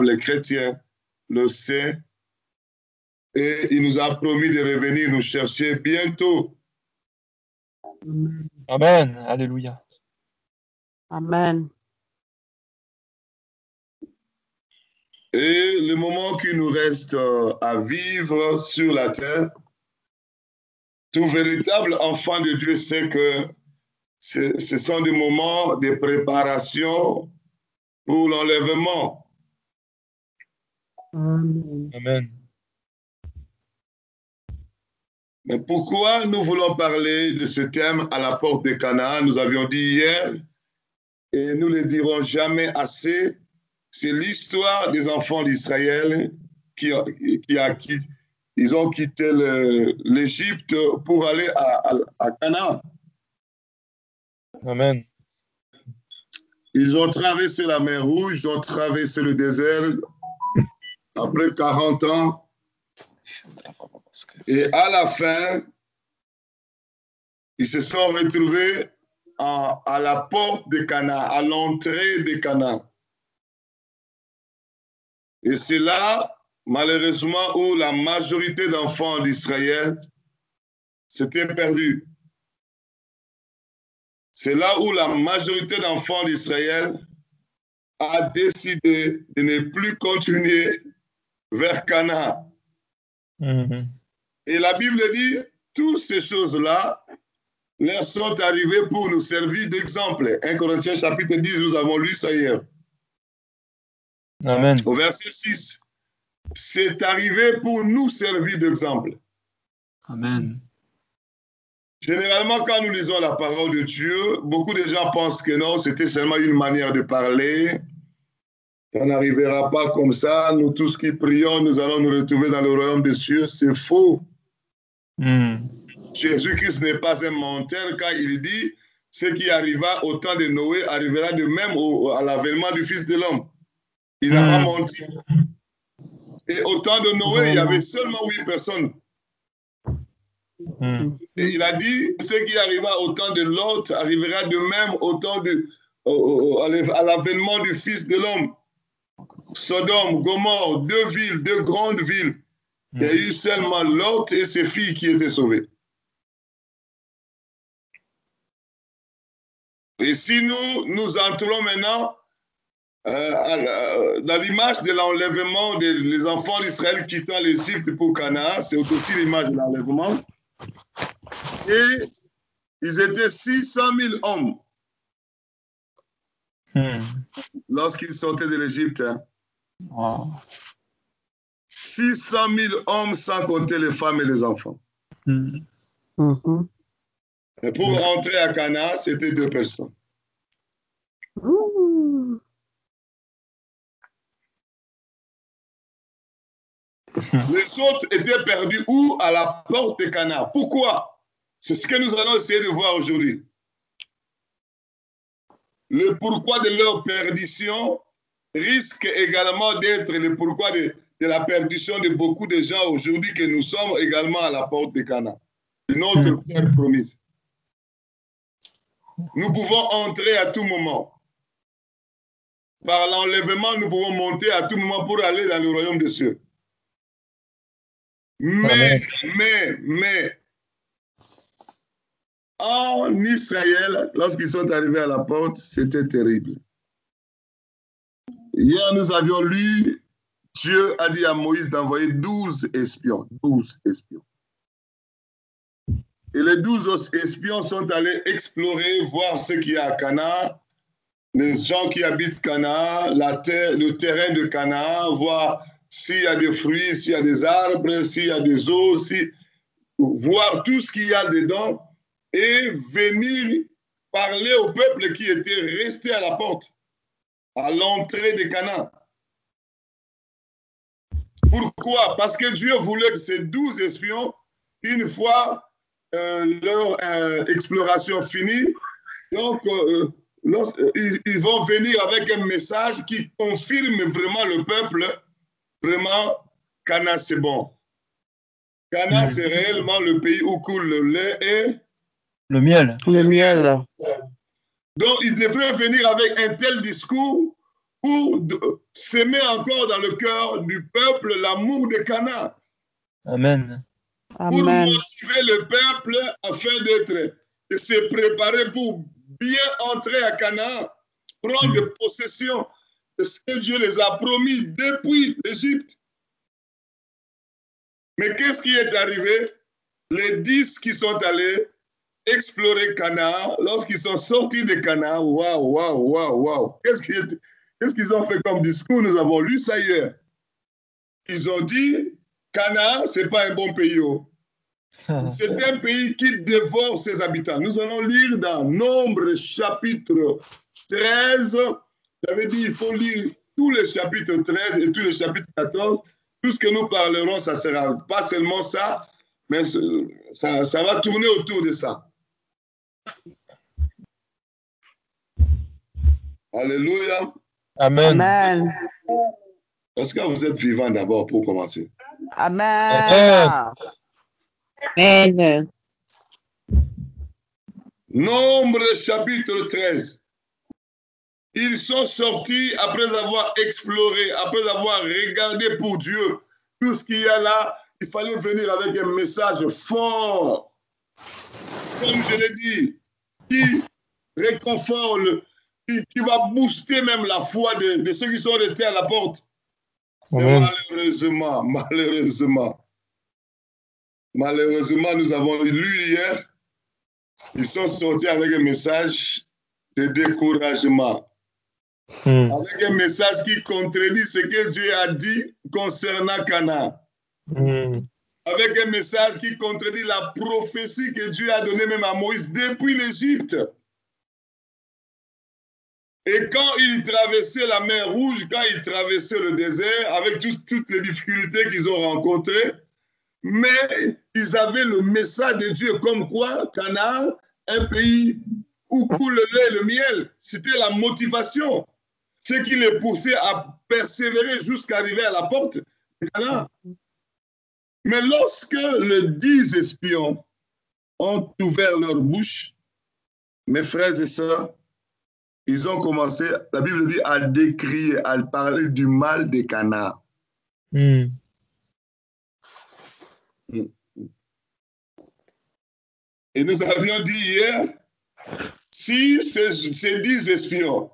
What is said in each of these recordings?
les chrétiens le sait. Et il nous a promis de revenir nous chercher bientôt. Amen. Alléluia. Amen. Et le moment qui nous reste à vivre sur la terre, tout véritable enfant de Dieu sait que ce sont des moments de préparation pour l'enlèvement. Amen. Mais pourquoi nous voulons parler de ce thème à la porte de Canaan? Nous avions dit hier, et nous ne le dirons jamais assez, c'est l'histoire des enfants d'Israël qui ont quitté l'Égypte pour aller à Canaan. Amen. Ils ont traversé la mer Rouge, ils ont traversé le désert après 40 ans. Et à la fin, ils se sont retrouvés à la porte de Canaan, à l'entrée de Canaan. Et c'est là, malheureusement, où la majorité d'enfants d'Israël s'étaient perdus. C'est là où la majorité d'enfants d'Israël a décidé de ne plus continuer vers Canaan. Et la Bible dit, toutes ces choses-là leur sont arrivées pour nous servir d'exemple. 1 Corinthiens chapitre 10, nous avons lu ça hier. Amen. Au verset 6, c'est arrivé pour nous servir d'exemple. Amen. Généralement, quand nous lisons la parole de Dieu, beaucoup de gens pensent que non, c'était seulement une manière de parler. Ça n'arrivera pas comme ça. Nous tous qui prions, nous allons nous retrouver dans le royaume des cieux. C'est faux. Jésus-Christ n'est pas un menteur quand il dit ce qui arriva au temps de Noé arrivera de même à l'avènement du Fils de l'homme. Il n'a pas menti. Et au temps de Noé, il y avait seulement 8 personnes. Et il a dit ce qui arriva au temps de Lot arrivera de même au temps à l'avènement du Fils de l'homme. Sodome, Gomorrhe, 2 villes, 2 grandes villes. Il y a eu seulement Lot et ses filles qui étaient sauvées. Et si nous entrons maintenant dans l'image de l'enlèvement des enfants d'Israël quittant l'Égypte pour Canaan, c'est aussi l'image de l'enlèvement. Et ils étaient 600 000 hommes lorsqu'ils sortaient de l'Égypte. Wow. 600 000 hommes sans compter les femmes et les enfants. Et pour entrer à Canaan, c'était 2 personnes. Les autres étaient perdus où? À la porte de Canaan. Pourquoi? C'est ce que nous allons essayer de voir aujourd'hui. Le pourquoi de leur perdition risque également d'être le pourquoi de la perdition de beaucoup de gens aujourd'hui que nous sommes également à la porte de Canaan. Notre terre promise. Nous pouvons entrer à tout moment. Par l'enlèvement, nous pouvons monter à tout moment pour aller dans le royaume des cieux. Mais, en Israël, lorsqu'ils sont arrivés à la porte, c'était terrible. Hier, nous avions lu, Dieu a dit à Moïse d'envoyer 12 espions. 12 espions. Et les 12 espions sont allés explorer, voir ce qu'il y a à Canaan, les gens qui habitent Canaan, le terrain de Canaan, voir s'il y a des fruits, s'il y a des arbres, s'il y a des eaux, voir tout ce qu'il y a dedans et venir parler au peuple qui était resté à la porte, à l'entrée de Canaan. Pourquoi? Parce que Dieu voulait que ces 12 espions, une fois leur exploration finie, donc ils vont venir avec un message qui confirme vraiment le peuple, vraiment, Canaan c'est bon. Canaan c'est réellement le pays où coule le lait et le miel. Le miel. Donc ils devraient venir avec un tel discours pour s'aimer encore dans le cœur du peuple l'amour de Canaan. Amen. Pour Amen. motiver le peuple afin de se préparer pour bien entrer à Canaan, prendre possession de ce que Dieu les a promis depuis l'Égypte. Mais qu'est-ce qui est arrivé? Les 10 qui sont allés explorer Canaan, lorsqu'ils sont sortis de Canaan, waouh. Qu'est-ce qu'ils ont fait comme discours? Nous avons lu ça hier. Ils ont dit, Canaan, ce n'est pas un bon pays. C'est un pays qui dévore ses habitants. Nous allons lire dans Nombre chapitre 13. J'avais dit, il faut lire tous les chapitres 13 et tous les chapitres 14. Tout ce que nous parlerons, ça ne sera pas seulement ça, mais ça va tourner autour de ça. Alléluia. Amen. Amen. Est-ce que vous êtes vivant d'abord pour commencer? Amen. Amen. Nombre chapitre 13. Ils sont sortis après avoir exploré, après avoir regardé pour Dieu tout ce qu'il y a là. Il fallait venir avec un message fort. Comme je l'ai dit, qui réconforte, qui va booster même la foi de ceux qui sont restés à la porte. Mais malheureusement, nous avons lu hier, ils sont sortis avec un message de découragement. Avec un message qui contredit ce que Dieu a dit concernant Canaan. Avec un message qui contredit la prophétie que Dieu a donnée même à Moïse depuis l'Égypte. Et quand ils traversaient la mer Rouge, quand ils traversaient le désert, avec toutes les difficultés qu'ils ont rencontrées, mais ils avaient le message de Dieu comme quoi Canaan, un pays où coule le lait et le miel, c'était la motivation. Ce qui les poussait à persévérer jusqu'à arriver à la porte de Canaan. Mais lorsque les 10 espions ont ouvert leur bouche, mes frères et sœurs, ils ont commencé, la Bible dit, à décrier, à parler du mal de Canaan. Et nous avions dit hier, si ces 10 espions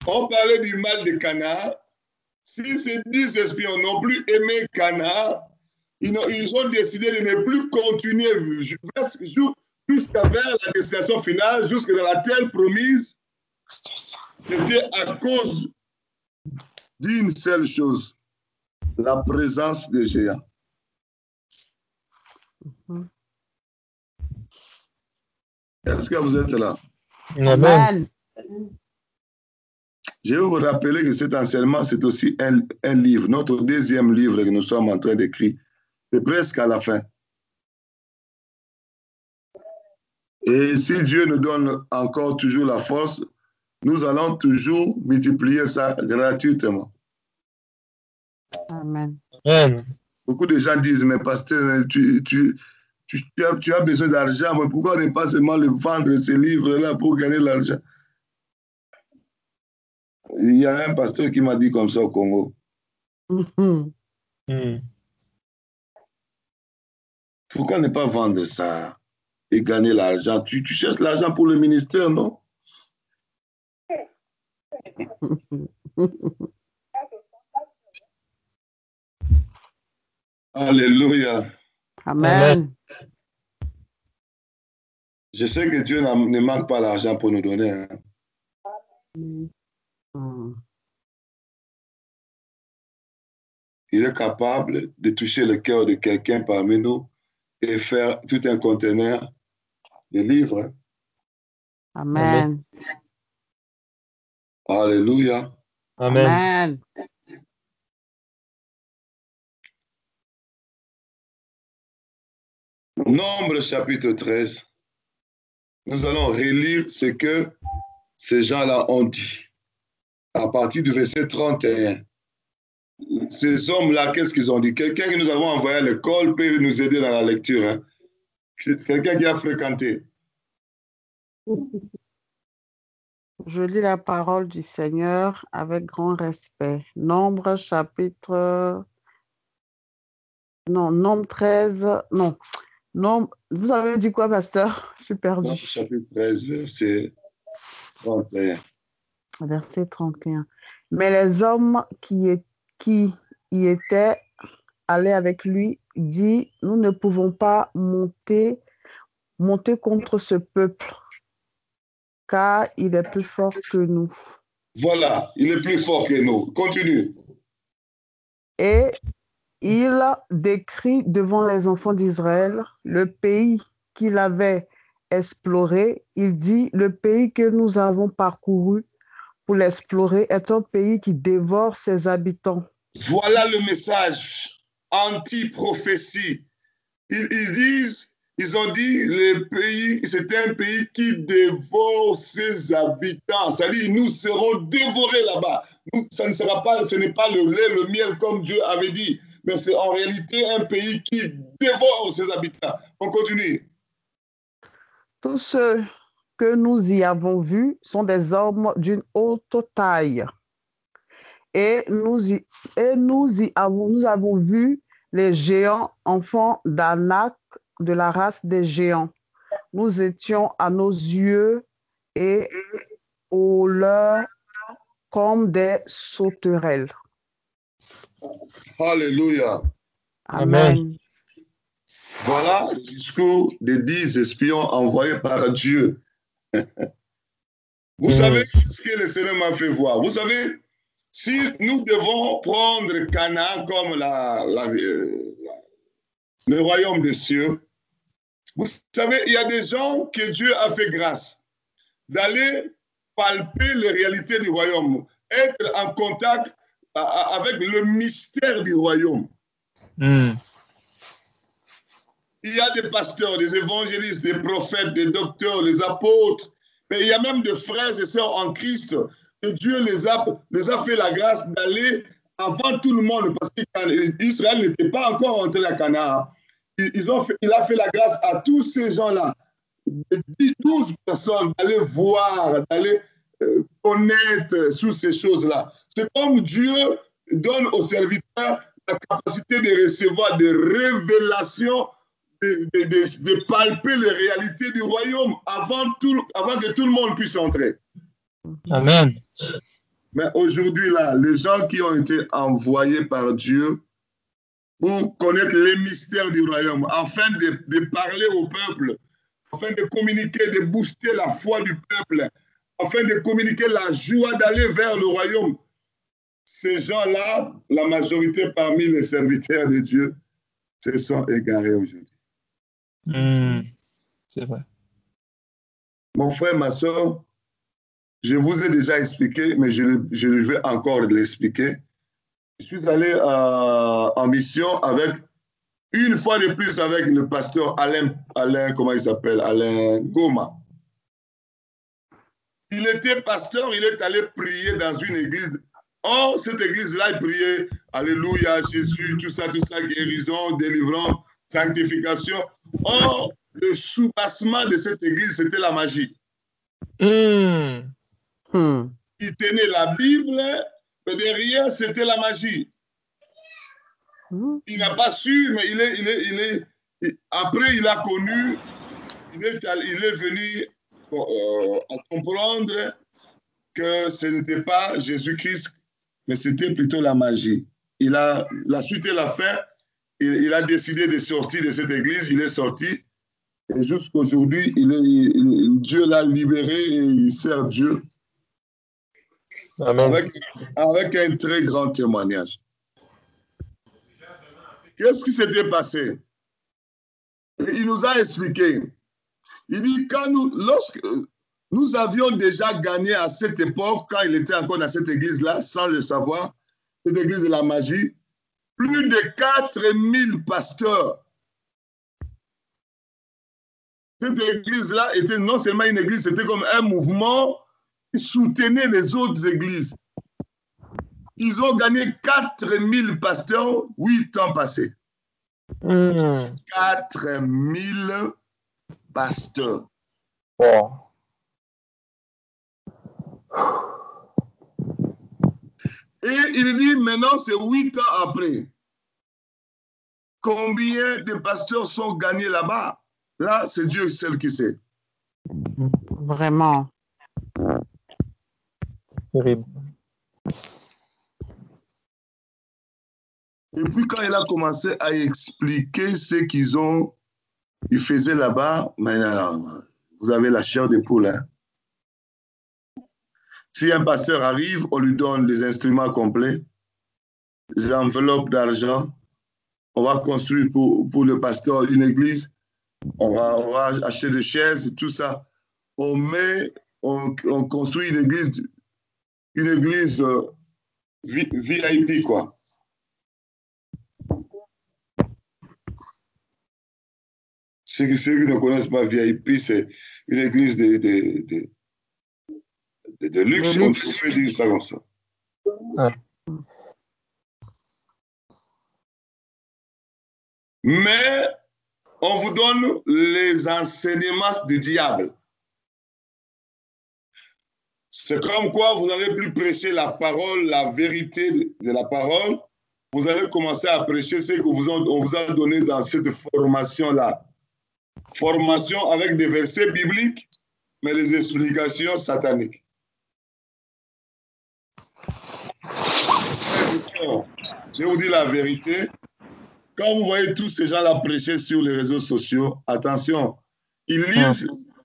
ont parlé du mal de Canaan, si ces 10 espions n'ont plus aimé Canaan, ils ont décidé de ne plus continuer jusqu'à vers la destination finale, jusqu'à dans la terre promise. C'était à cause d'une seule chose, la présence des géants. Est-ce que vous êtes là? Amen. Je vais vous rappeler que cet enseignement, c'est aussi un livre, notre deuxième livre que nous sommes en train d'écrire. C'est presque à la fin. Et si Dieu nous donne encore toujours la force, nous allons toujours multiplier ça gratuitement. Amen. Amen. Beaucoup de gens disent, mais pasteur, tu as besoin d'argent, mais pourquoi ne pas seulement le vendre, ces livres-là, pour gagner de l'argent? Il y a un pasteur qui m'a dit comme ça au Congo. Pourquoi ne pas vendre ça et gagner l'argent? Tu cherches l'argent pour le ministère, non? Alléluia. Amen. Je sais que Dieu ne manque pas l'argent pour nous donner. Hein. Il est capable de toucher le cœur de quelqu'un parmi nous et faire tout un conteneur de livres. Amen. Alléluia. Amen. Amen. Nombre chapitre 13. Nous allons relire ce que ces gens-là ont dit. À partir du verset 31. Ces hommes-là, qu'est-ce qu'ils ont dit? Quelqu'un que nous avons envoyé à l'école peut nous aider dans la lecture. Hein? C'est quelqu'un qui a fréquenté. Je lis la parole du Seigneur avec grand respect. Nombre chapitre... Non, Nombre 13... Non, Nombre... Vous avez dit quoi, pasteur? Je suis perdue. Chapitre 13, verset 31. Verset 31. Mais les hommes qui y étaient allés avec lui dit, nous ne pouvons pas monter contre ce peuple, car il est plus fort que nous. Voilà, il est plus fort que nous. Continue. Et il décrit devant les enfants d'Israël le pays qu'il avait exploré. Il dit, le pays que nous avons parcouru pour l'explorer est un pays qui dévore ses habitants. Voilà le message anti-prophétie. Ils ont dit, le pays, c'était un pays qui dévore ses habitants. C'est-à-dire, nous serons dévorés là-bas. Ce n'est pas le lait, le miel comme Dieu avait dit, mais c'est en réalité un pays qui dévore ses habitants. On continue. Tous ceux que nous y avons vus sont des hommes d'une haute taille. Et nous avons vu les géants, enfants d'Anak, de la race des géants. Nous étions à nos yeux et aux leurs comme des sauterelles. Alléluia. Amen. Voilà le discours des 10 espions envoyés par Dieu. Vous savez ce que le Seigneur m'a fait voir. Vous savez, si nous devons prendre Canaan comme le royaume des cieux, vous savez, il y a des gens que Dieu a fait grâce d'aller palper les réalités du royaume, être en contact avec le mystère du royaume. Il y a des pasteurs, des évangélistes, des prophètes, des docteurs, des apôtres, mais il y a même des frères et sœurs en Christ que Dieu les a fait la grâce d'aller avant tout le monde, parce qu'Israël n'était pas encore entré à Canaan. Il a fait la grâce à tous ces gens-là, 12 personnes, d'aller voir, d'aller connaître sous ces choses-là. C'est comme Dieu donne aux serviteurs la capacité de recevoir des révélations, de palper les réalités du royaume avant que tout le monde puisse entrer. Amen. Mais aujourd'hui, là, les gens qui ont été envoyés par Dieu pour connaître les mystères du royaume, afin de parler au peuple, afin de communiquer, de booster la foi du peuple, afin de communiquer la joie d'aller vers le royaume. Ces gens-là, la majorité parmi les serviteurs de Dieu, se sont égarés aujourd'hui. C'est vrai. Mon frère, ma soeur, je vous ai déjà expliqué, mais je vais encore l'expliquer. Je suis allé en mission une fois de plus avec le pasteur Alain, comment il s'appelle, Alain Goma. Il était pasteur, il est allé prier dans une église. Oh, cette église-là, il priait, Alléluia, Jésus, tout ça, guérison, délivrance, sanctification. Oh, le soubassement de cette église, c'était la magie. Il tenait la Bible, mais derrière, c'était la magie. Il n'a pas su, mais après, il a connu, il est venu à comprendre que ce n'était pas Jésus-Christ, mais c'était plutôt la magie. La suite et la fin, il a décidé de sortir de cette église, il est sorti, et jusqu'aujourd'hui, Dieu l'a libéré et il sert Dieu. Amen. Avec un très grand témoignage. Qu'est-ce qui s'était passé? Il nous a expliqué. Il dit, lorsque nous avions déjà gagné à cette époque, quand il était encore dans cette église-là, sans le savoir, cette église de la magie, plus de 4000 pasteurs. Cette église-là était non seulement une église, c'était comme un mouvement qui soutenait les autres églises. Ils ont gagné 4000 pasteurs 8 ans passés. 4000 pasteurs. Wow. Et il dit, maintenant, c'est 8 ans après. Combien de pasteurs sont gagnés là-bas? Là, c'est Dieu seul qui sait. Vraiment. Terrible. Et puis quand il a commencé à expliquer ce ils faisaient là-bas, vous avez la chair de poule. Hein? Si un pasteur arrive, on lui donne des instruments complets, des enveloppes d'argent, on va construire pour le pasteur une église, on va acheter des chaises, tout ça. On construit une église VIP, quoi. Ceux qui ne connaissent pas VIP, c'est une église de luxe, on peut dire ça comme ça. Ouais. Mais on vous donne les enseignements du diable. C'est comme quoi vous n'allez plus prêcher la parole, la vérité de la parole. Vous allez commencer à prêcher ce qu'on vous a donné dans cette formation-là. Formation avec des versets bibliques, mais les explications sataniques. Je vous dis la vérité. Quand vous voyez tous ces gens-là prêcher sur les réseaux sociaux, attention, ils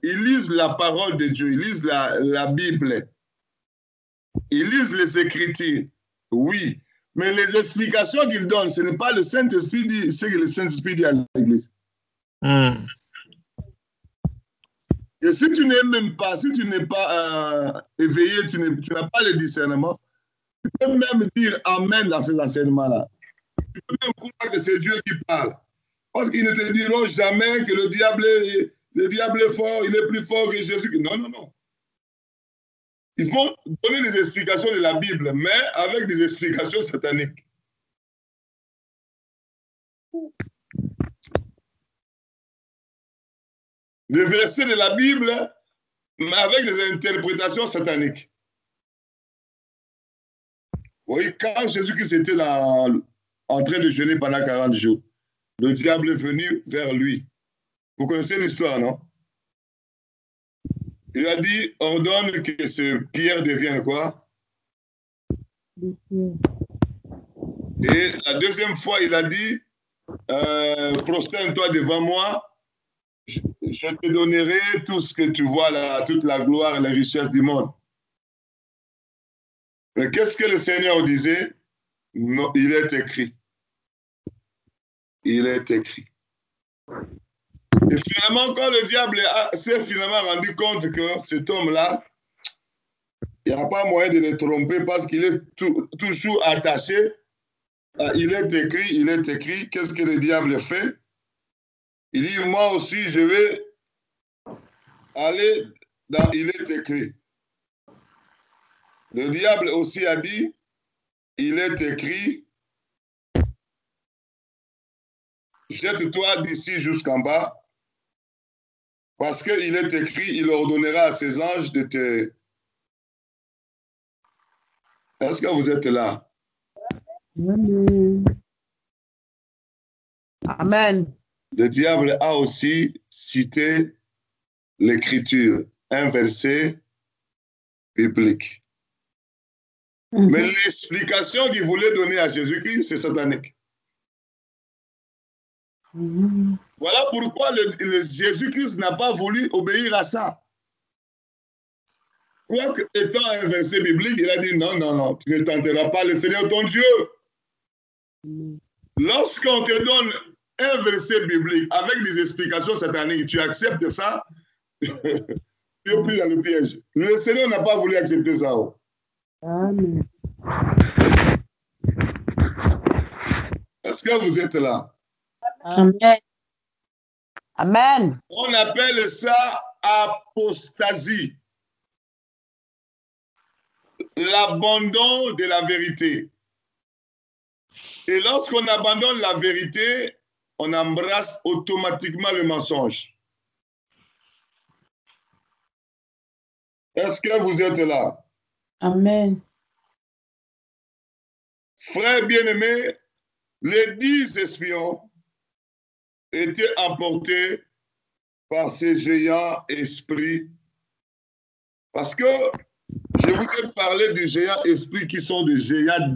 lisent la parole de Dieu, ils lisent la Bible, ils lisent les Écritures, oui, mais les explications qu'ils donnent, ce n'est pas le Saint-Esprit, ce que le Saint-Esprit dit à l'Église. Et si tu n'es même pas, si tu n'es pas éveillé, tu n'as pas le discernement, tu peux même dire Amen dans ces enseignements-là. Tu peux même croire que c'est Dieu qui parle. Parce qu'ils ne te diront jamais que le diable est fort, il est plus fort que Jésus. Non, non, non. Ils vont donner des explications de la Bible, mais avec des explications sataniques. Des versets de la Bible, mais avec des interprétations sataniques. Oui, quand Jésus-Christ était en train de jeûner pendant 40 jours, le diable est venu vers lui. Vous connaissez l'histoire, non? Il a dit, ordonne que ce pierre devienne quoi? Et la deuxième fois, il a dit, prosterne-toi devant moi, je te donnerai tout ce que tu vois là, toute la gloire et la richesse du monde. Mais qu'est-ce que le Seigneur disait? Non, il est écrit. Il est écrit. Et finalement, quand le diable s'est finalement rendu compte que cet homme-là, il n'y a pas moyen de le tromper parce qu'il est toujours attaché. Il est écrit. Qu'est-ce que le diable fait? Il dit, moi aussi, je vais aller dans il est écrit. Le diable aussi a dit, il est écrit, jette-toi d'ici jusqu'en bas, parce qu'il est écrit, il ordonnera à ses anges de te... Est-ce que vous êtes là? Amen. Amen. Le diable a aussi cité l'écriture, un verset biblique. Mais l'explication qu'il voulait donner à Jésus-Christ, c'est satanique. Voilà pourquoi Jésus-Christ n'a pas voulu obéir à ça. Quoique étant un verset biblique, il a dit non, non, non, tu ne tenteras pas le Seigneur ton Dieu. Lorsqu'on te donne un verset biblique avec des explications sataniques, tu acceptes ça, tu es pris dans le piège. Le Seigneur n'a pas voulu accepter ça. Amen. Est-ce que vous êtes là? Amen. Amen. On appelle ça apostasie. L'abandon de la vérité. Et lorsqu'on abandonne la vérité, on embrasse automatiquement le mensonge. Est-ce que vous êtes là? Amen. Frères bien-aimés, les 10 espions étaient emportés par ces géants esprits. Parce que je vous ai parlé du géant esprit qui sont des géants,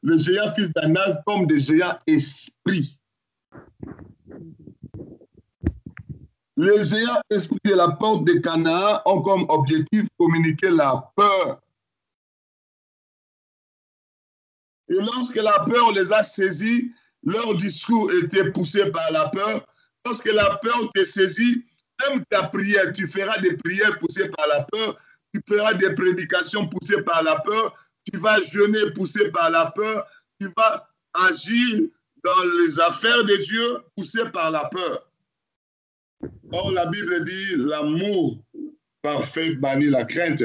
le géant fils d'Anak comme des géants esprits. Les géants esprits de la porte de Canaan ont comme objectif communiquer la peur. Et lorsque la peur les a saisis, leur discours était poussé par la peur. Lorsque la peur te saisit, même ta prière, tu feras des prières poussées par la peur, tu feras des prédications poussées par la peur, tu vas jeûner poussé par la peur, tu vas agir dans les affaires de Dieu poussé par la peur. Or, la Bible dit, l'amour parfait bannit la crainte.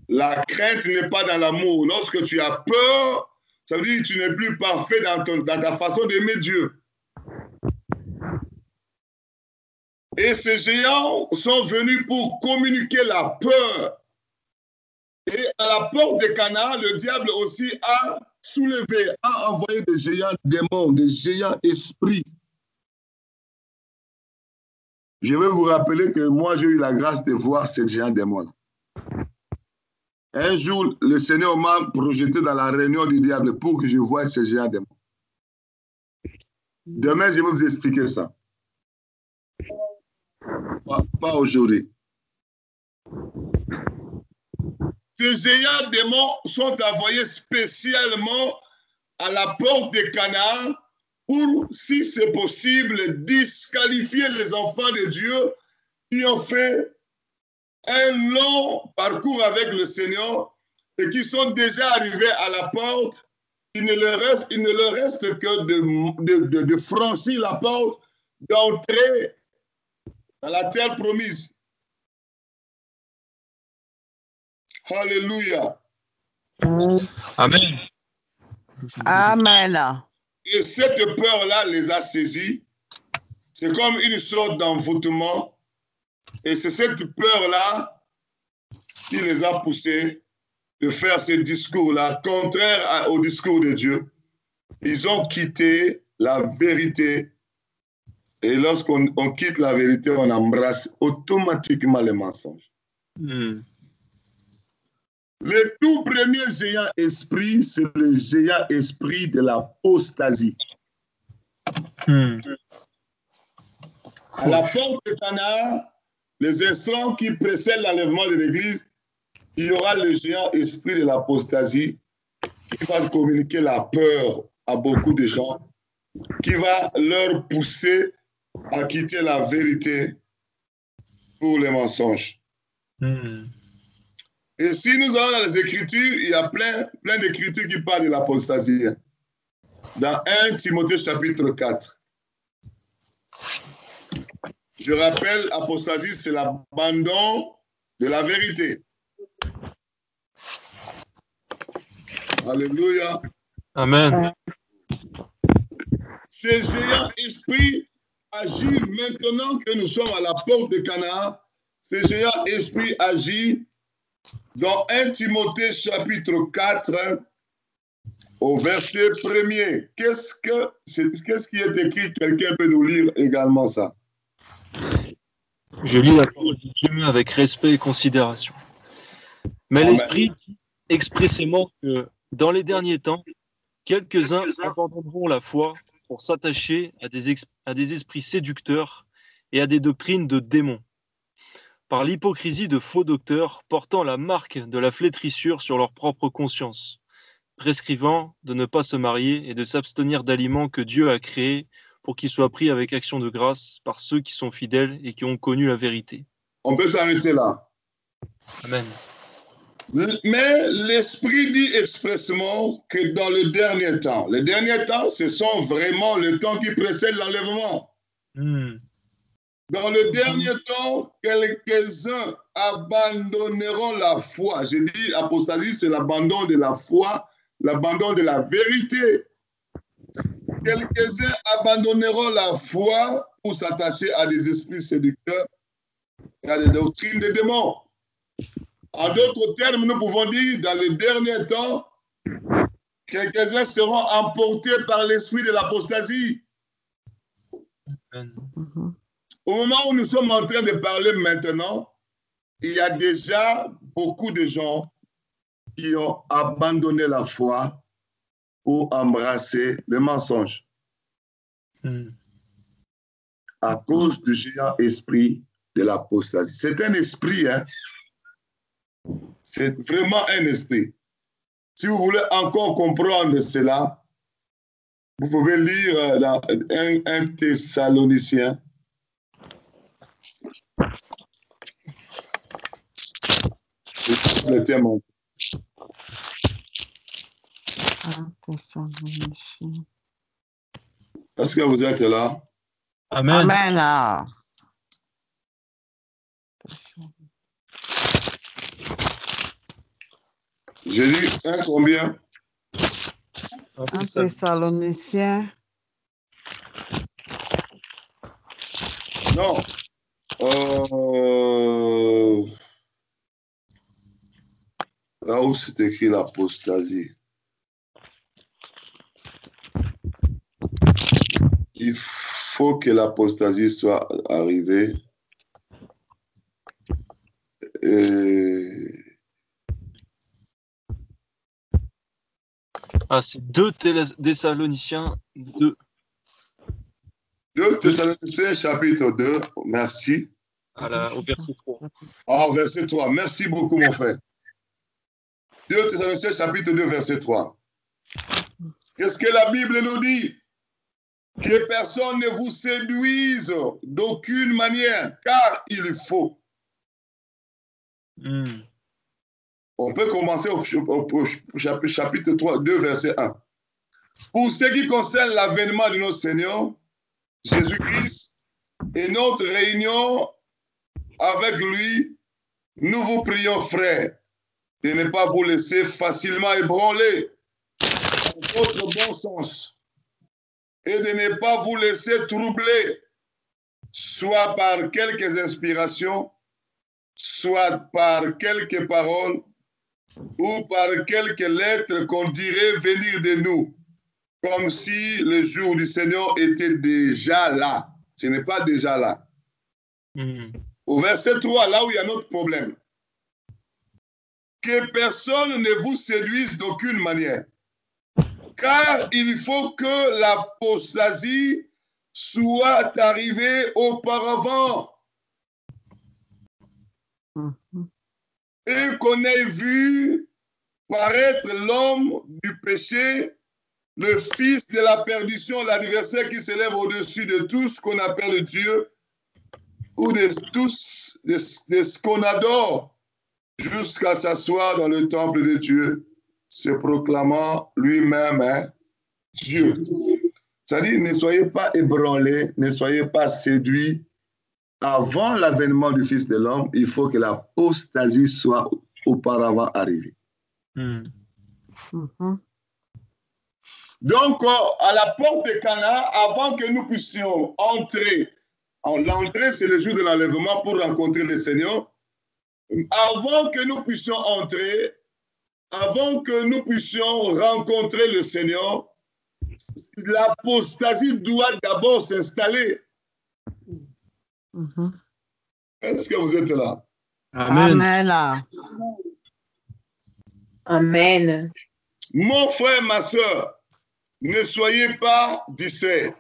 La crainte n'est pas dans l'amour. Lorsque tu as peur, ça veut dire que tu n'es plus parfait dans ta façon d'aimer Dieu. Et ces géants sont venus pour communiquer la peur. Et à la porte de Canaan, le diable aussi a soulevé, a envoyé des géants démons, des géants esprits. Je vais vous rappeler que moi, j'ai eu la grâce de voir ces géants démons-là. Un jour, le Seigneur m'a projeté dans la réunion du diable pour que je voie ces géants démons. Demain, je vais vous expliquer ça. Pas aujourd'hui. Ces géants démons sont envoyés spécialement à la porte de Canaan pour, si c'est possible, disqualifier les enfants de Dieu qui ont fait un long parcours avec le Seigneur et qui sont déjà arrivés à la porte. Il ne leur reste que de franchir la porte, d'entrer dans la terre promise. Alléluia. Amen. Amen. Et cette peur-là les a saisis. C'est comme une sorte d'envoûtement. Et c'est cette peur-là qui les a poussés de faire ces discours-là, contraires au discours de Dieu. Ils ont quitté la vérité. Et lorsqu'on quitte la vérité, on embrasse automatiquement les mensonges. Le tout premier géant esprit, c'est le géant esprit de l'apostasie. À la porte de Canaan, les instants qui précèdent l'enlèvement de l'Église, il y aura le géant esprit de l'apostasie qui va communiquer la peur à beaucoup de gens, qui va leur pousser à quitter la vérité pour les mensonges. Et si nous allons dans les Écritures, il y a plein d'Écritures qui parlent de l'apostasie. Dans 1 Timothée chapitre 4. Je rappelle, apostasie, c'est l'abandon de la vérité. Alléluia. Amen. Ce géant esprit agit maintenant que nous sommes à la porte de Canaan. Ce géant esprit agit dans 1 Timothée chapitre 4 au verset 1er. Qu'est-ce qui est écrit? Quelqu'un peut nous lire également ça. Je lis la parole de Dieu avec respect et considération. Mais l'Esprit dit expressément que dans les derniers temps, quelques-uns abandonneront la foi pour s'attacher à des esprits séducteurs et à des doctrines de démons, par l'hypocrisie de faux docteurs portant la marque de la flétrissure sur leur propre conscience, prescrivant de ne pas se marier et de s'abstenir d'aliments que Dieu a créés pour qu'ils soient pris avec action de grâce par ceux qui sont fidèles et qui ont connu la vérité. On peut s'arrêter là. Amen. Mais l'Esprit dit expressément que dans le dernier temps, ce sont vraiment le temps qui précède l'enlèvement. Dans le dernier temps, quelques-uns abandonneront la foi. J'ai dit, apostasie, c'est l'abandon de la foi, l'abandon de la vérité. Quelques-uns abandonneront la foi pour s'attacher à des esprits séducteurs et à des doctrines des démons. En d'autres termes, nous pouvons dire, dans les derniers temps, quelques-uns seront emportés par l'esprit de l'apostasie. Au moment où nous sommes en train de parler maintenant, il y a déjà beaucoup de gens qui ont abandonné la foi pour embrasser le mensonge. À cause du géant esprit de l'apostasie. C'est un esprit, hein? C'est vraiment un esprit. Si vous voulez encore comprendre cela, vous pouvez lire dans 1 Thessaloniciens. Le thème. Est-ce que vous êtes là? Amen. Amen. J'ai dit un combien? 1 Thessaloniciens. Non. Là où c'est écrit l'apostasie. Il faut que l'apostasie soit arrivée. Ah, c'est 2 Thessaloniciens 2. 2 Thessaloniciens, chapitre 2. Merci. Au verset 3. Ah, verset 3. Merci beaucoup, mon frère. 2 Thessaloniciens, chapitre 2, verset 3. Qu'est-ce que la Bible nous dit? Que personne ne vous séduise d'aucune manière, car il faut. On peut commencer au chapitre 3, 2, verset 1. Pour ce qui concerne l'avènement de notre Seigneur, Jésus-Christ, et notre réunion avec lui, nous vous prions, frères, de ne pas vous laisser facilement ébranler dans votre bon sens et de ne pas vous laisser troubler, soit par quelques inspirations, soit par quelques paroles, ou par quelques lettres qu'on dirait venir de nous, comme si le jour du Seigneur était déjà là. Ce n'est pas déjà là. Au verset 3, là où il y a notre problème. Que personne ne vous séduise d'aucune manière, car il faut que l'apostasie soit arrivée auparavant et qu'on ait vu paraître l'homme du péché, le fils de la perdition, l'adversaire qui s'élève au-dessus de tout ce qu'on appelle Dieu ou de tous de ce qu'on adore, jusqu'à s'asseoir dans le temple de Dieu, se proclamant lui-même Dieu. C'est-à-dire, ne soyez pas ébranlés, ne soyez pas séduits. Avant l'avènement du Fils de l'homme, il faut que l'apostasie soit auparavant arrivée. Donc, à la porte de Cana, avant que nous puissions entrer, l'entrée c'est le jour de l'enlèvement pour rencontrer le Seigneur, avant que nous puissions entrer, avant que nous puissions rencontrer le Seigneur, l'apostasie doit d'abord s'installer. Est-ce que vous êtes là? Amen. Amen. Amen. Mon frère, ma soeur, ne soyez pas distraits.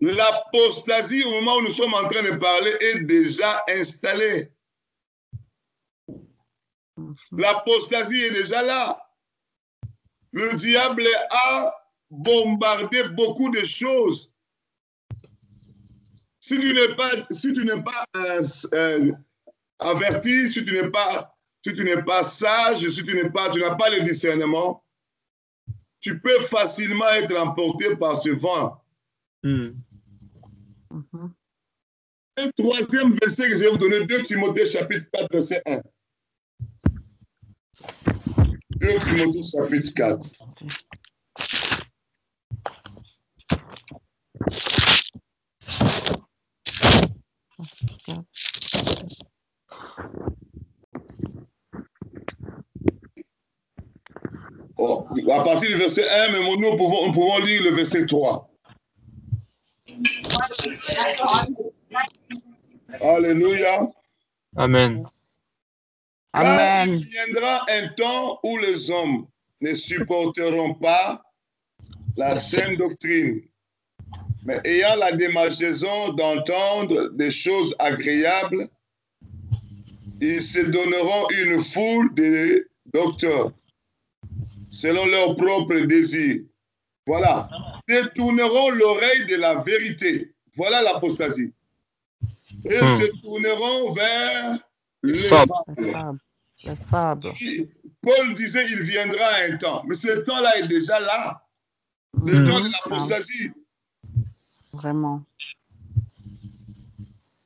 L'apostasie, au moment où nous sommes en train de parler, est déjà installée. L'apostasie est déjà là. Le diable a bombardé beaucoup de choses. Si tu n'es pas averti, si tu n'es pas sage, si tu n'as pas le discernement, tu peux facilement être emporté par ce vent. Un troisième verset que je vais vous donner, 2 Timothée chapitre 4, verset 1. 2 Timothée chapitre 4. à partir du verset 1, mais nous pouvons lire le verset 3. Alléluia. Amen. Car il viendra un temps où les hommes ne supporteront pas la saine doctrine, mais ayant la démangeaison d'entendre des choses agréables, ils se donneront une foule de docteurs, selon leurs propres désirs. Voilà. Détourneront l'oreille de la vérité. Voilà l'apostasie. Et se tourneront vers les fables. Paul disait il viendra un temps. Mais ce temps-là est déjà là. Le temps de l'apostasie. Vraiment.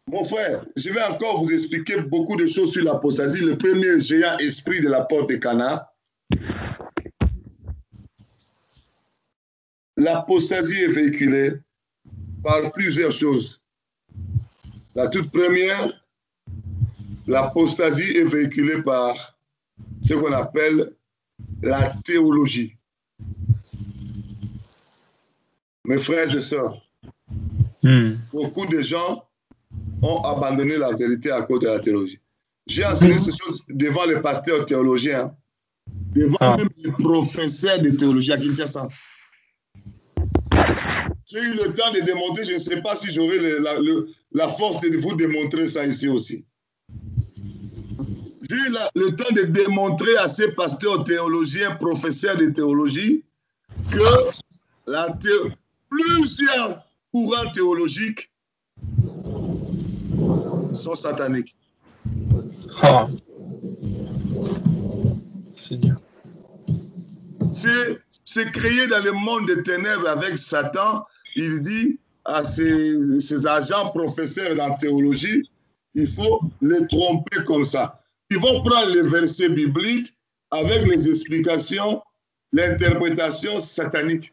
Mon frère, je vais encore vous expliquer beaucoup de choses sur l'apostasie. Le premier géant esprit de la porte de Cana. L'apostasie est véhiculée par plusieurs choses. La toute première, l'apostasie est véhiculée par ce qu'on appelle la théologie. Mes frères et sœurs, beaucoup de gens ont abandonné la vérité à cause de la théologie. J'ai enseigné ces choses devant les pasteurs théologiens, devant même les professeurs de théologie à Kinshasa. J'ai eu le temps de démontrer, je ne sais pas si j'aurai la force de vous démontrer ça ici aussi. J'ai eu le temps de démontrer à ces pasteurs théologiens, professeurs de théologie, que plusieurs courants théologiques sont sataniques. Ah. Seigneur. C'est créé dans le monde des ténèbres avec Satan. Il dit à ses agents professeurs en théologie, il faut les tromper comme ça. Ils vont prendre les versets bibliques avec les explications, l'interprétation satanique.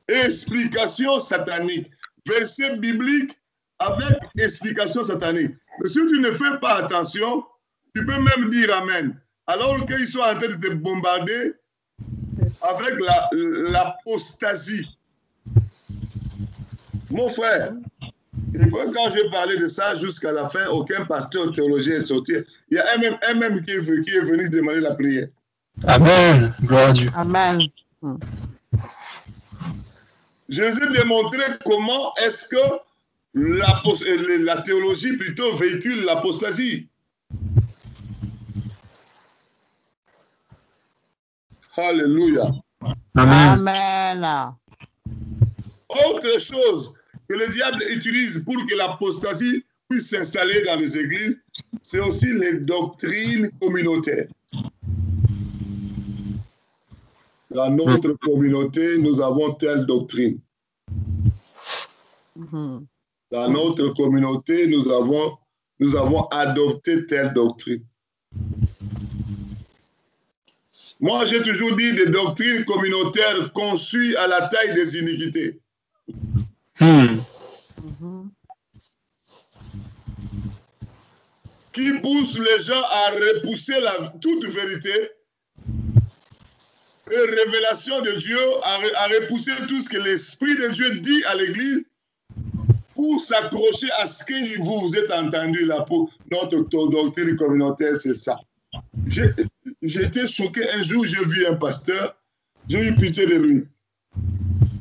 Explication satanique. Verset biblique avec explication satanique. Mais si tu ne fais pas attention, tu peux même dire Amen. Alors qu'ils sont en train de te bombarder avec l'apostasie. Mon frère, et quand je parlais de ça jusqu'à la fin, aucun pasteur théologien est sorti. Il y a un même qui est venu demander la prière. Amen. Gloire à Dieu. Amen. Je les ai démontré comment est-ce que la théologie plutôt véhicule l'apostasie. Alléluia. Amen. Autre chose que le diable utilise pour que l'apostasie puisse s'installer dans les églises, c'est aussi les doctrines communautaires. Dans notre communauté, nous avons telle doctrine. Dans notre communauté, nous avons adopté telle doctrine. Moi, j'ai toujours dit des doctrines communautaires conçues à la taille des iniquités. Qui poussent les gens à repousser toute vérité et révélation de Dieu, à repousser tout ce que l'Esprit de Dieu dit à l'Église pour s'accrocher à ce que vous êtes entendu là pour notre doctrine communautaire, c'est ça. J'étais choqué un jour, j'ai vu un pasteur, j'ai eu pitié de lui.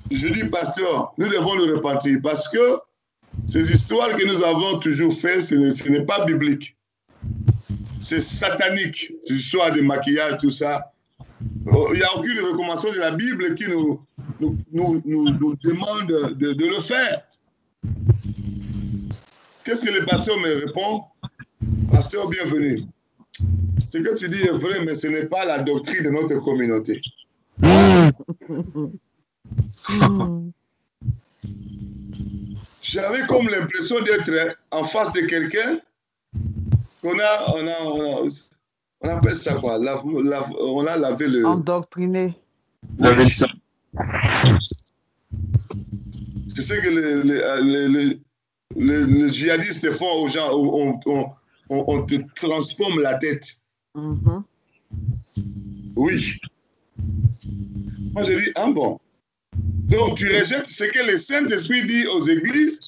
Je dis, pasteur, nous devons nous repentir parce que ces histoires que nous avons toujours faites, ce n'est pas biblique. C'est satanique, ces histoires de maquillage, tout ça. Il n'y a aucune recommandation de la Bible qui nous demande de le faire. Qu'est-ce que le pasteur me répond? Pasteur, bienvenue. Ce que tu dis est vrai, mais ce n'est pas la doctrine de notre communauté. J'avais comme l'impression d'être en face de quelqu'un qu'on on appelle ça quoi? On a lavé le... Endoctriné. Laver le sang. C'est ce que les djihadistes font aux gens, on te transforme la tête. Oui. Moi, je dis, ah bon. Donc, tu rejettes ce que le Saint-Esprit dit aux églises,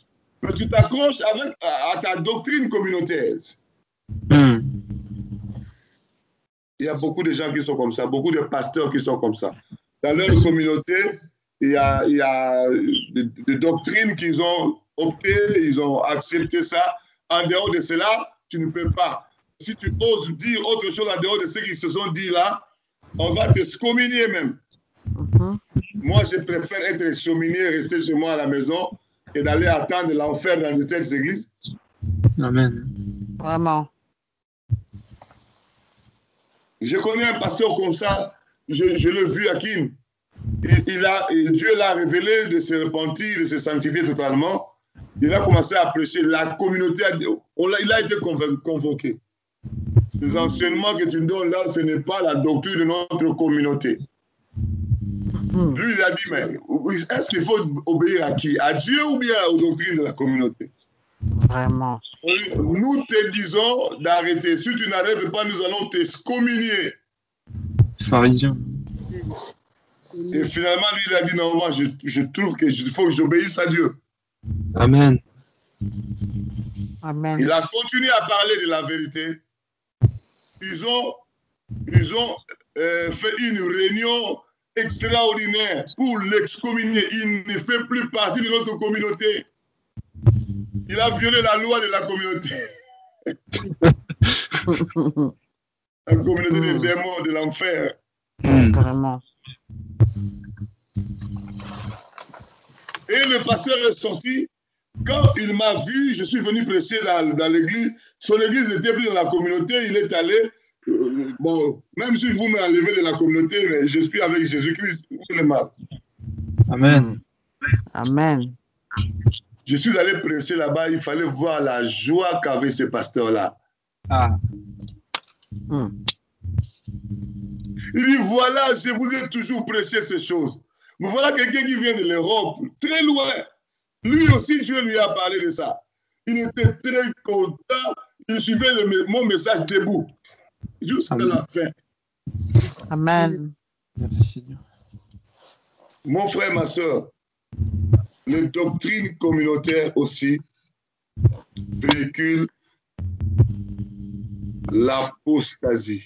mais tu t'accroches à ta doctrine communautaire. Il y a beaucoup de gens qui sont comme ça, beaucoup de pasteurs qui sont comme ça. Dans leur communauté, il y a des doctrines qu'ils ont opté, ils ont accepté ça. En dehors de cela, tu ne peux pas. Si tu oses dire autre chose en dehors de ce qu'ils se sont dit là, on va te excommunier même. Moi, je préfère être excommunié, rester chez moi à la maison et d'aller attendre l'enfer dans les telles églises. Amen. Vraiment. Je connais un pasteur comme ça, je l'ai vu à Kim. Dieu l'a révélé de se repentir, de se sanctifier totalement. Il a commencé à prêcher. La communauté, il a été convoqué. Les enseignements que tu donnes là, ce n'est pas la doctrine de notre communauté. Lui, il a dit, mais est-ce qu'il faut obéir à qui? À Dieu ou bien aux doctrines de la communauté? Vraiment. Nous te disons d'arrêter. Si tu n'arrêtes pas, nous allons t'excommunier. Pharisien. Et finalement, lui, il a dit, non, moi, je trouve qu'il faut que j'obéisse à Dieu. Amen. Amen. Il a continué à parler de la vérité. Ils ont fait une réunion extraordinaire pour l'excommunier. Il ne fait plus partie de notre communauté. Il a violé la loi de la communauté. La communauté des démons de l'enfer. Vraiment. Et le pasteur est sorti. Quand il m'a vu, je suis venu prêcher dans l'église. Son église n'était plus dans la communauté. Il est allé. Bon, même si vous m'enlevez de la communauté, mais je suis avec Jésus-Christ. Amen. Amen. Je suis allé prêcher là-bas. Il fallait voir la joie qu'avait ce pasteur-là. Ah. Il dit, voilà, je vous ai toujours prêché ces choses. Mais voilà quelqu'un qui vient de l'Europe, très loin. Lui aussi, Dieu lui a parlé de ça. Il était très content. Il suivait mon message debout. Jusqu'à la fin. Amen. Merci Seigneur. Mon frère, ma soeur, les doctrines communautaires aussi véhiculent l'apostasie.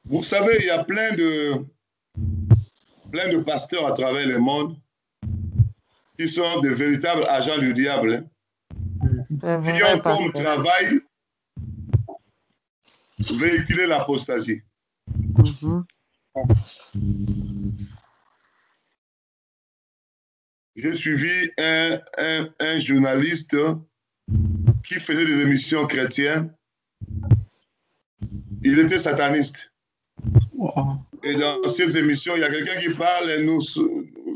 Vous savez, il y a plein de pasteurs à travers le monde qui sont de véritables agents du diable, qui ont comme travail véhiculer l'apostasie. J'ai suivi un journaliste qui faisait des émissions chrétiennes. Il était sataniste. Wow. Et dans ces émissions, il y a quelqu'un qui parle et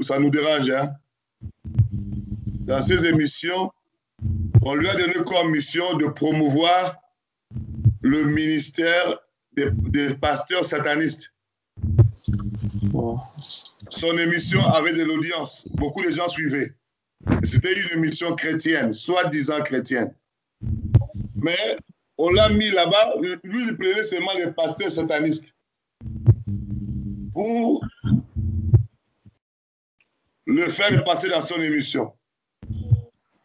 ça nous dérange. Hein? Dans ces émissions, on lui a donné comme mission de promouvoir le ministère des pasteurs satanistes. Wow. Son émission avait de l'audience. Beaucoup de gens suivaient. C'était une émission chrétienne, soi-disant chrétienne. Mais on l'a mis là-bas. Lui, il prenait seulement les pasteurs satanistes pour le faire passer dans son émission.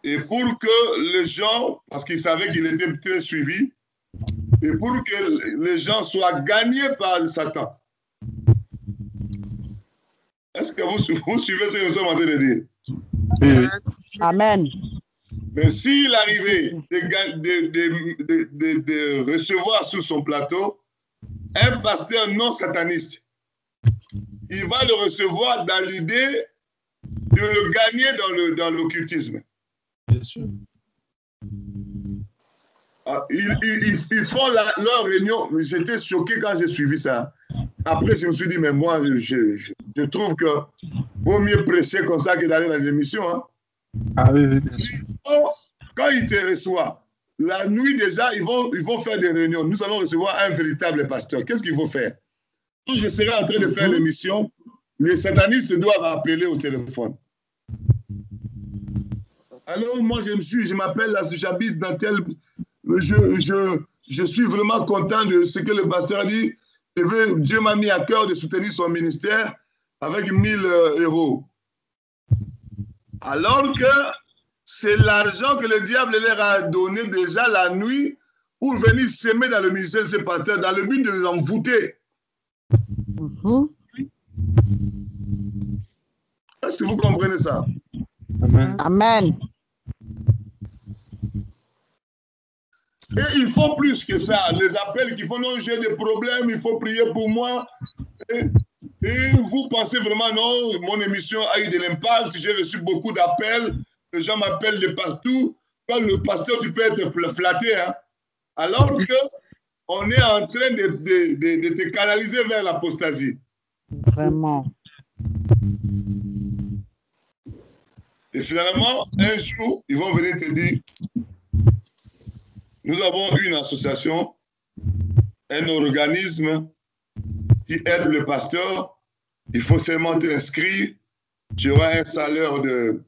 Et pour que les gens, parce qu'il savait qu'il était très suivi, et pour que les gens soient gagnés par Satan. Est-ce que vous suivez ce que nous sommes en train de dire? Amen. Mais s'il arrivait de recevoir sur son plateau un pasteur non sataniste, il va le recevoir dans l'idée de le gagner dans l'occultisme. Bien sûr. Ils font leur réunion. J'étais choqué quand j'ai suivi ça. Après, je me suis dit, mais moi, je trouve que vaut mieux prêcher comme ça que d'aller dans les émissions. Hein. Ah oui, oui, bien sûr. Quand ils te reçoivent, la nuit déjà, ils vont faire des réunions. Nous allons recevoir un véritable pasteur. Qu'est-ce qu'il faut faire? Quand je serai en train de faire l'émission, les satanistes doivent appeler au téléphone. Alors, moi, je m'appelle, j'habite dans tel... Je suis vraiment content de ce que le pasteur a dit. Dieu m'a mis à cœur de soutenir son ministère avec 1000 euros. Alors que c'est l'argent que le diable leur a donné déjà la nuit pour venir s'aimer dans le ministère de ce pasteur, dans le but de les envoûter. Est-ce que vous comprenez ça? Amen. Amen. Et ils font plus que ça. Les appels qui font, non, j'ai des problèmes, il faut prier pour moi. Et vous pensez vraiment, non, mon émission a eu de l'impact, j'ai reçu beaucoup d'appels, les gens m'appellent de partout. Quand le pasteur, tu peux être flatté, hein? Alors qu'on est en train de te canaliser vers l'apostasie. Vraiment. Et finalement, un jour, ils vont venir te dire, nous avons une association, un organisme qui aide le pasteur. Il faut seulement t'inscrire. Tu auras un salaire de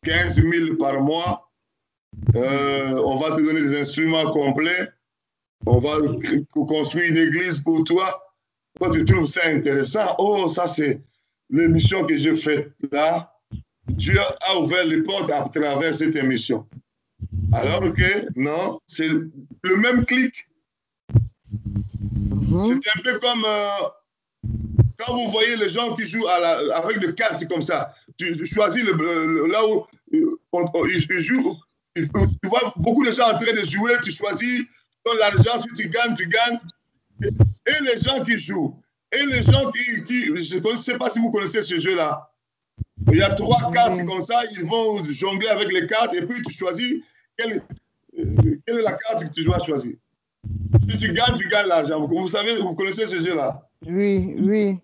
15 000 par mois. On va te donner des instruments complets. On va construire une église pour toi. Toi, tu trouves ça intéressant. Oh, ça, c'est l'émission que j'ai faite là. Dieu a ouvert les portes à travers cette émission. Alors que, non, c'est le même clic. C'est un peu comme quand vous voyez les gens qui jouent avec des cartes comme ça. Tu choisis là où ils jouent. Tu vois beaucoup de gens en train de jouer. Tu choisis l'argent. Si tu gagnes, tu gagnes. Et les gens qui jouent. Et les gens je ne sais pas si vous connaissez ce jeu-là. Il y a 3 cartes comme ça. Ils vont jongler avec les cartes. Et puis tu choisis quelle est la carte que tu dois choisir. Si tu gagnes l'argent. Vous savez, vous connaissez ce jeu-là? Oui,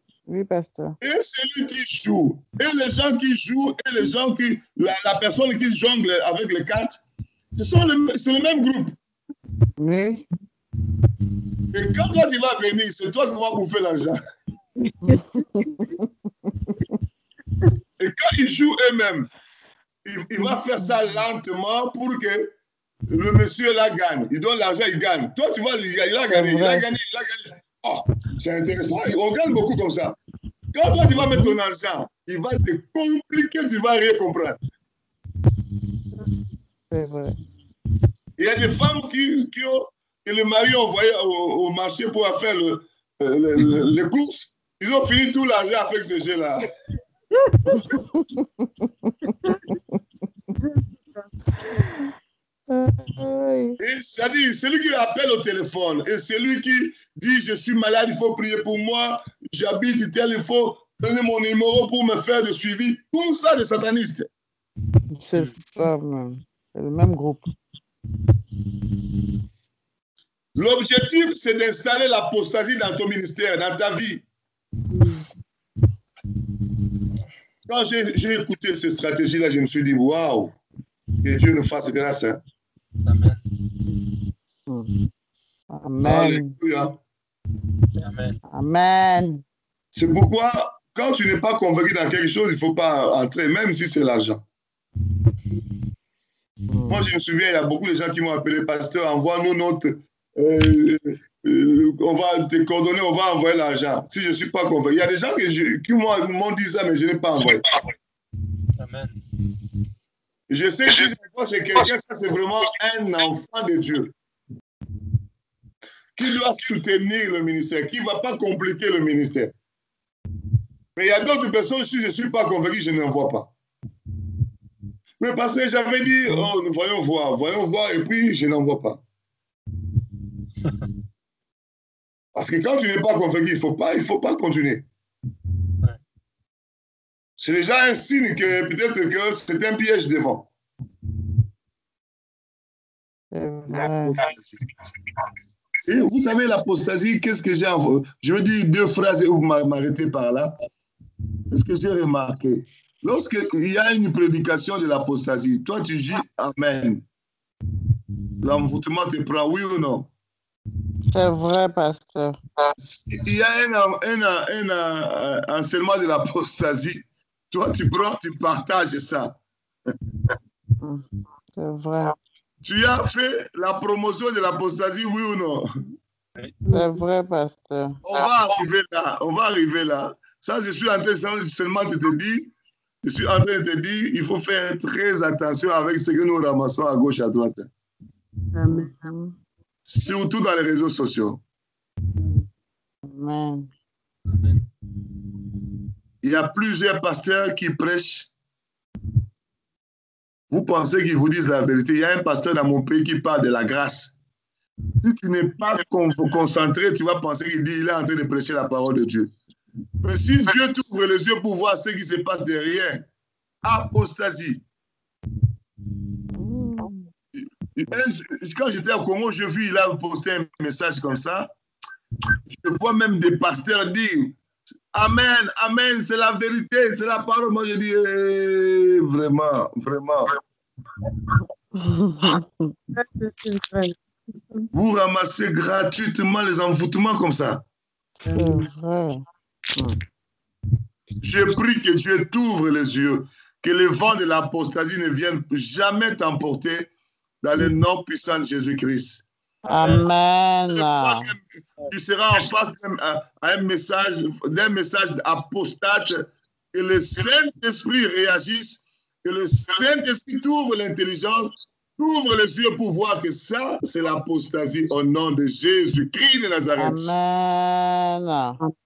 pasteur. Et celui qui joue, et les gens qui jouent, et les gens qui, la personne qui jongle avec les cartes, c'est le même groupe. Oui. Et quand toi tu vas venir, c'est toi qui vas bouffer l'argent. Et quand ils jouent eux-mêmes, il va faire ça lentement pour que le monsieur là gagne. Il donne l'argent, il gagne. Toi, tu vois, il a gagné. Oh, c'est intéressant. On gagne beaucoup comme ça. Quand toi, tu vas mettre ton argent, il va te compliquer, tu ne vas rien comprendre. C'est vrai. Il y a des femmes que le mari a envoyé au marché pour faire les courses. Ils ont fini tout l'argent avec ce jeu-là. Et c'est-à-dire, celui qui appelle au téléphone et celui qui dit je suis malade, il faut prier pour moi, j'habite tel, il faut donner mon numéro pour me faire de suivi. Tout ça des satanistes. C'est ça, même. C'est le même groupe. L'objectif, c'est d'installer l'apostasie dans ton ministère, dans ta vie. Quand j'ai écouté cette stratégie-là, je me suis dit, waouh, que Dieu nous fasse grâce. Hein. Amen. Amen. Alléluia. Amen. Amen. C'est pourquoi, quand tu n'es pas convaincu dans quelque chose, il ne faut pas entrer, même si c'est l'argent. Moi, je me souviens, il y a beaucoup de gens qui m'ont appelé, pasteur, envoie-nous notre... on va te coordonner, on va envoyer l'argent. Si je ne suis pas convaincu. Il y a des gens qui m'ont dit ça, mais je n'ai pas envoyé. Amen. Je sais que c'est quelqu'un, ça c'est vraiment un enfant de Dieu qui doit soutenir le ministère, qui ne va pas compliquer le ministère. Mais il y a d'autres personnes, si je ne suis pas convaincu, je n'envoie pas. Mais parce que j'avais dit, oh, nous voyons voir, et puis je n'envoie pas. Parce que quand tu n'es pas convaincu, il ne faut pas continuer. C'est déjà un signe que peut-être que c'est un piège devant. Et vous savez, l'apostasie, qu'est-ce que j'ai envoyé? Je veux dire 2 phrases et vous m'arrêtez par là. Qu'est-ce que j'ai remarqué? Lorsqu'il y a une prédication de l'apostasie, toi tu dis Amen. L'envoûtement te prend, oui ou non? C'est vrai, pasteur. Il y a un enseignement de l'apostasie. Toi, tu prends, tu partages ça. C'est vrai. Tu as fait la promotion de l'apostasie, oui ou non? C'est vrai, pasteur. On va arriver là. On va arriver là. Ça, je suis en train seulement de te dire. Je suis en train de te dire, il faut faire très attention avec ce que nous ramassons à gauche, à droite. Amen. Surtout dans les réseaux sociaux. Amen. Il y a plusieurs pasteurs qui prêchent. Vous pensez qu'ils vous disent la vérité. Il y a un pasteur dans mon pays qui parle de la grâce. Si tu n'es pas concentré, tu vas penser qu'il dit il est en train de prêcher la parole de Dieu. Mais si Dieu t'ouvre les yeux pour voir ce qui se passe derrière, apostasie. Quand j'étais au Congo, je vis, il a posté un message comme ça. Je vois même des pasteurs dire Amen, Amen, c'est la vérité, c'est la parole. Moi, je dis vraiment, vraiment. Vous ramassez gratuitement les envoûtements comme ça. C'est vrai. Je prie que Dieu t'ouvre les yeux, que le vent de l'apostasie ne vienne jamais t'emporter dans le nom puissant de Jésus-Christ. Amen. Tu seras en face d'un message apostate, que le Saint-Esprit réagisse, que le Saint-Esprit t'ouvre l'intelligence, t'ouvre les yeux pour voir que ça, c'est l'apostasie au nom de Jésus-Christ de Nazareth.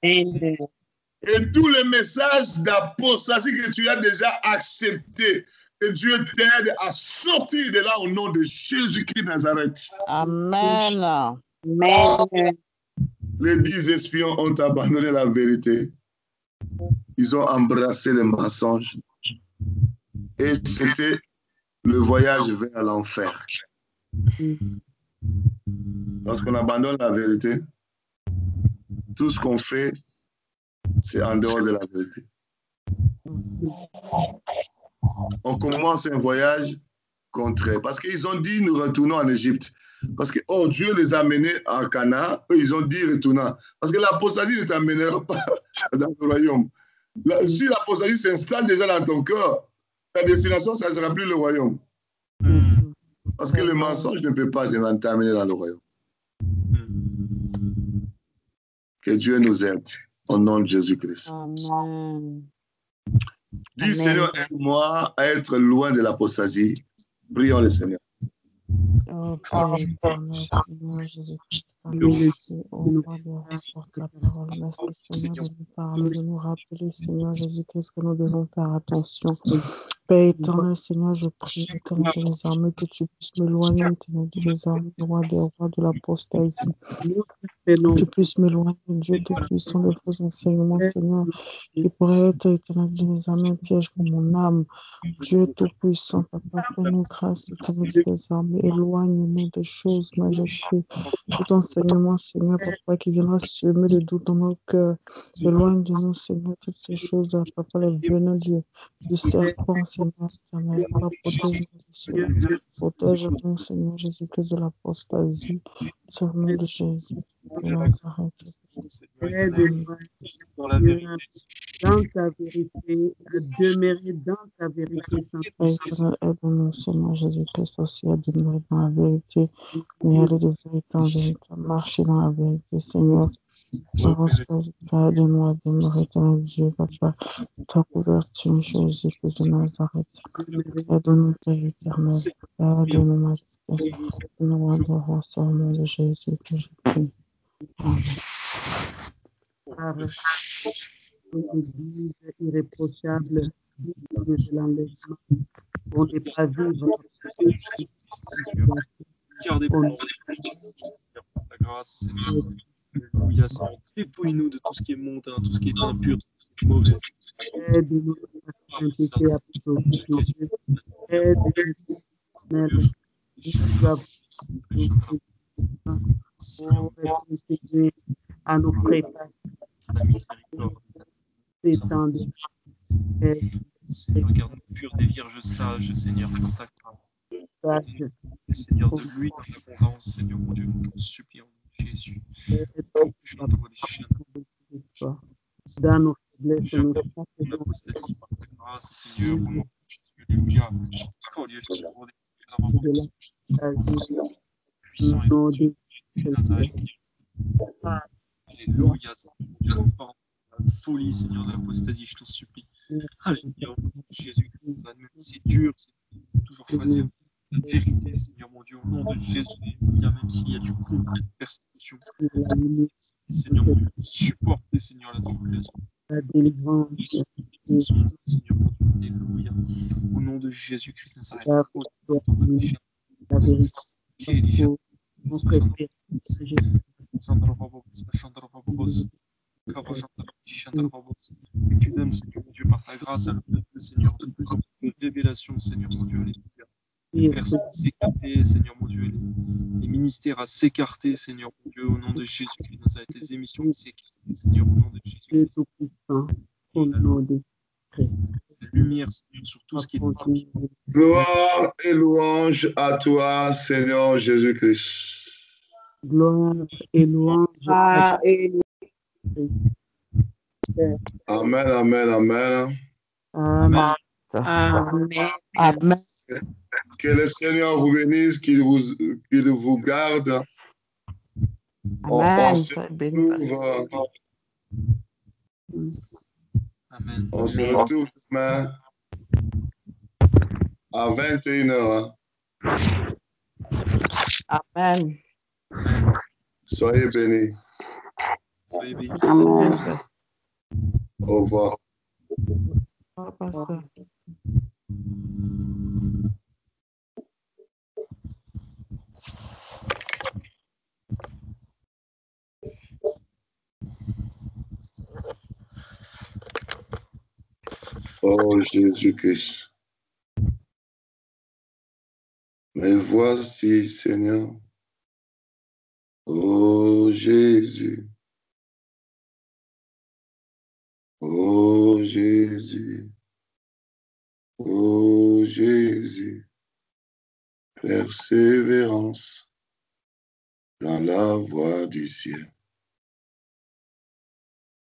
Amen. Et tous les messages d'apostasie que tu as déjà acceptés, que Dieu t'aide à sortir de là au nom de Jésus-Christ de Nazareth. Amen. Amen. Les 10 espions ont abandonné la vérité. Ils ont embrassé le mensonge. Et c'était le voyage vers l'enfer. Lorsqu'on abandonne la vérité, tout ce qu'on fait, c'est en dehors de la vérité. On commence un voyage contraire. Parce qu'ils ont dit, nous retournons en Égypte. Parce que, oh, Dieu les a menés en Canaan. Eux, ils ont dit, retournons. Parce que l'apostasie ne t'amènera pas dans le royaume. Si l'apostasie s'installe déjà dans ton cœur, ta destination, ça ne sera plus le royaume. Parce que le mensonge ne peut pas t'amener dans le royaume. Que Dieu nous aide. Au nom de Jésus-Christ. Amen. Dis, Seigneur, aide-moi à être loin de l'apostasie. Prions le Seigneur. Oh, Père éternel, Seigneur Jésus-Christ, merci au roi des rois pour ta parole. Merci, Seigneur, de nous parler, de nous rappeler, Seigneur Jésus-Christ, que nous devons faire attention. Père éternel, Seigneur, je prie, éternel des armées, que tu puisses m'éloigner, éternel des armées, roi des rois de l'apostasie. Que tu puisses m'éloigner, Dieu Tout-Puissant, de faux enseignements, Seigneur, qui pourraient être, éternel des armées, un piège pour mon âme. Dieu Tout-Puissant, Papa, fais-nous grâce, éternel des armées, éloigne-nous des choses, majesté. Tout enseignement, Seigneur, Papa, qui viendra semer le doute dans nos cœurs. Éloigne de nous, Seigneur, toutes ces choses, Papa, les venins du serpent, Seigneur, éternel. Papa, protège-nous, Seigneur Jésus-Christ, de l'apostasie. Sur le nom de Jésus. Aide-moi dans ta vérité, à demeurer dans ta vérité. Aide-nous, Seigneur Jésus-Christ, aussi à demeurer dans la vérité, mais aller de vérité en vérité, marcher dans la vérité, Seigneur. Aide-nous à demeurer dans Dieu, Papa. Ta couverture, Jésus-Christ de Nazareth. Aide-nous, Père éternel. Aide-nous, Majesté. Nous adorons au nom de Jésus que je prie. Amen. Église irréprochable de l'enlèvement. On n'est pas vivre. Gardez pour ta grâce, Seigneur. Alléluia, Seigneur. Dépouille-nous de tout ce qui est mondain, tout ce qui est impur, tout ce qui est mauvais. Aide-nous à s'impliquer à plutôt. Aide-nous, Mère. Nous doivons continuer à nous préparer. S'étendre. Seigneur, garde-nous purs des vierges sages, Seigneur, pour ta grâce. Seigneur, de l'huile en abondance, Seigneur, mon Dieu, nous t'en supplions. Jésus. Dans nos faiblesses, Je nous l'apostasie par ta grâce, Seigneur, au nom de Jésus. Alléluia. Oh Dieu, je te demande de la puissant et nos Dieu de Nazareth. Alléluia. La folie, Seigneur, de l'apostasie, je t'en supplie. Alléluia, au nom de Jésus. Même si c'est dur, c'est toujours choisir la vérité, Seigneur mon Dieu, au nom de Jésus. Alléluia, même s'il y a du combat, de persécution. Seigneur mon Dieu, supportez, Seigneur, la tribulation. la délivrance, Seigneur mon Dieu, alléluia. Au nom de Jésus-Christ, Nazareth. la vérité, notre Père, que tu donnes, Seigneur mon Dieu, par ta grâce à l'homme de Dieu, Seigneur, de plus en plus de révélations, Seigneur mon Dieu, alléluia. Les personnes à s'écarter, Seigneur mon Dieu, les ministères à s'écarter, Seigneur mon Dieu, au nom de Jésus-Christ, Nazareth, les émissions à s'écarter, Seigneur, au nom de Jésus-Christ. Tout-Puissant, au nom de Christ. La lumière, Seigneur, sur tout ce qui est Gloire et louange à toi, Seigneur Jésus-Christ. Gloire et louange à Christ. Amen, amen, amen. Amen. Amen. Amen. Que le Seigneur vous bénisse, qu'il vous garde. On se retrouve, Amen. on se retrouve demain à 21h. Amen. Soyez bénis. Soyez bénis. Amen. Au revoir. Au revoir, pasteur. Oh Jésus-Christ. Mais voici, Seigneur. Oh Jésus. Oh Jésus. Oh Jésus. Persévérance dans la voie du ciel.